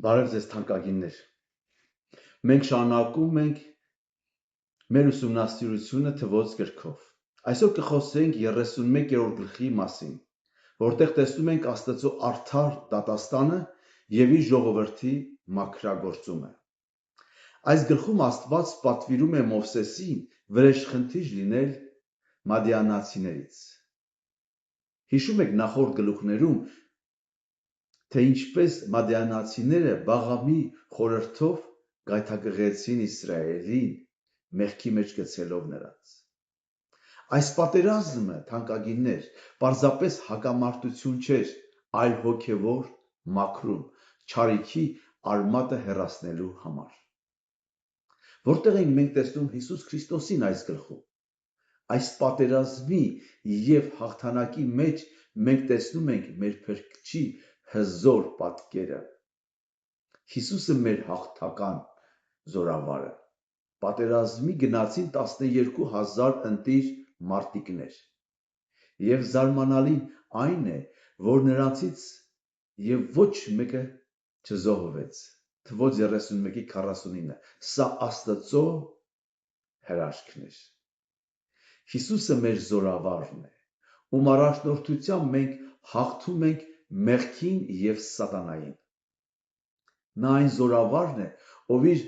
Բարև ձեզ թանկագիններ։ Մենք շարունակում ենք մեր ուսումնասիրությունը թվոց գրքով։ Այսօր կխոսենք 31-րդ գլխի մասին, որտեղ տեսնում ենք Աստծո արդար դատաստանը եւ իր ժողովրդի մաքրագործումը։ Այս գլխում Աստված պատվիրում է Մովսեսին վրեժխնդիր լինել մադիանացիներից։ Հիշում եք նախորդ գլուխներում, թե ինչպես մադիանացիները բաղամի խորհրդով գայթակղեցին Իսրայելին, մեղքի մեջ գցելով նրանց։ Այս պատերազմը, թանկագիններ, պարզապես հակամարտություն չէր, այլ հոգևոր մաքրում, չարիքի արմատը հեռացնելու համար։ Որտեղ ենք մենք տեսնում Հիսուս Քրիստոսին այս գլխում։ Այս պատերազմի եւ հաղթանակի մեջ մենք տեսնում ենք մեր Փրկչի հզոր պատկերը։ Հիսուսը մեր հաղթական զորավարը։ Պատերազմի գնացին 12,000 ընտիր մարտիկներ։ Եվ զարմանալին այն է, որ նրանցից եւ ոչ մեկը չզոհվեց։ Թվոց 31:49։ Սա Աստծո հրաշքն էր։ Հիսուսը մեր զորավարն է, ում առաջնորդությամբ մենք հաղթում ենք մեղքին եւ սատանային։ Նա այն զորավարն է, ով իր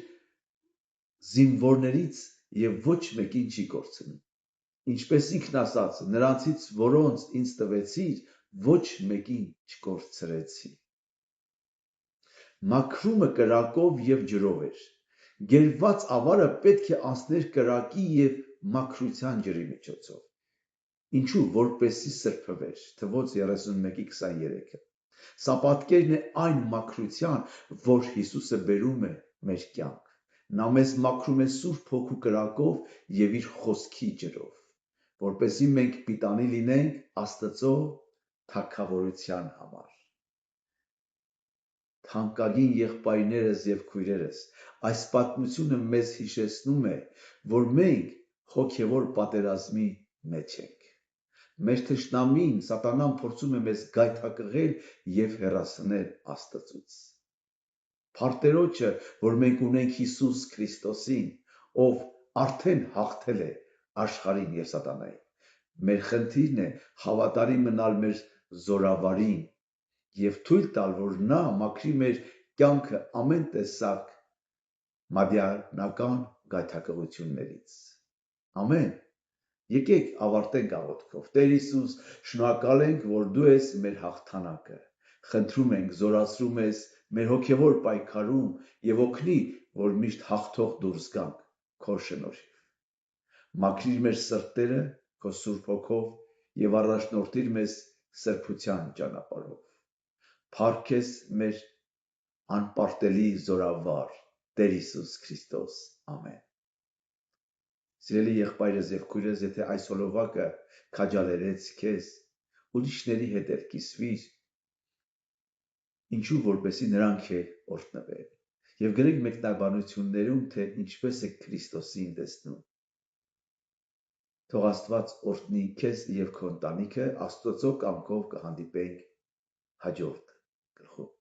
զինվորներից եւ ոչ մեկին չի կորցնում։ Ինչպես ինքն ասաց, նրանցից, որոնց ինձ տվեցիր, ոչ մեկին չկորցրեցի։ Մաքրումը կրակով եւ ջրով էր։ Գերված ավարը պետք է անցներ կրակի եւ մաքրության ջրի միջոցով։ Ինչու, որպեսզի սրբվեր։ Թվոց 31:23-ը։ Սա պատկերն է այն մաքրության, որ Հիսուսը բերում է մեր կյանք։ Նա մեզ մաքրում է Սուրբ Հոգու կրակով եւ իր խոսքի ջրով, որպեսզի մենք պիտանի լինենք Աստծո թագավորության համար։ Թանկագին եղբայրներս եւ քույրերս, այս պատմությունը մեզ հիշեցնում է, որ մենք հոգևոր պատերազմի մեջ ենք։ Մեր թշնամին սատանան փորձում է մեզ գայթակղել եւ հեռացնել Աստծուց։ Փառտերոջը, որ մենք ունենք Հիսուս Քրիստոսին, ով արդեն հաղթել է աշխարհին եւ սատանային։ Մեր խնդիրն է հավատարիմ մնալ մեր զորավարին եւ թույլ տալ, որ նա մաքրի մեր կյանքը ամեն տեսակ մադիանական գայթակղություններից։ Ամեն։ Եկեք ավարտենք աղոթքով։ Տեր Հիսուս, շնորհակալ ենք, որ դու ես մեր հաղթանակը։ Խնդրում ենք, զորացրու մեզ մեր հոգևոր պայքարում եւ օգնի, որ միշտ հաղթող դուրս գանք քո շնորհիվ։ Մաքրիր մեր սրտերը քո Սուրբ Հոգով եւ առաջնորդիր մեզ սրբության ճանապարհով։ Փառք ես մեր անպարտելի զորավար Տեր Հիսուս Քրիստոս։ Ամեն։ Սիրելի եղբայրս եւ քույրես, եթե այս հոլովակը քաջալերեց քեզ, ուրիշների հետ էլ կիսվիր, ինչու որպեսի նրանք էլ օրհնվեն։ Եվ գրեք մեկնաբանություններում, թե ինչպես է Քրիստոսին տեսնում։ Թող Աստված օրհնի քեզ եւ քո ընտանիքը, Աստծո կամքով կհանդիպենք հաջորդ գլխում։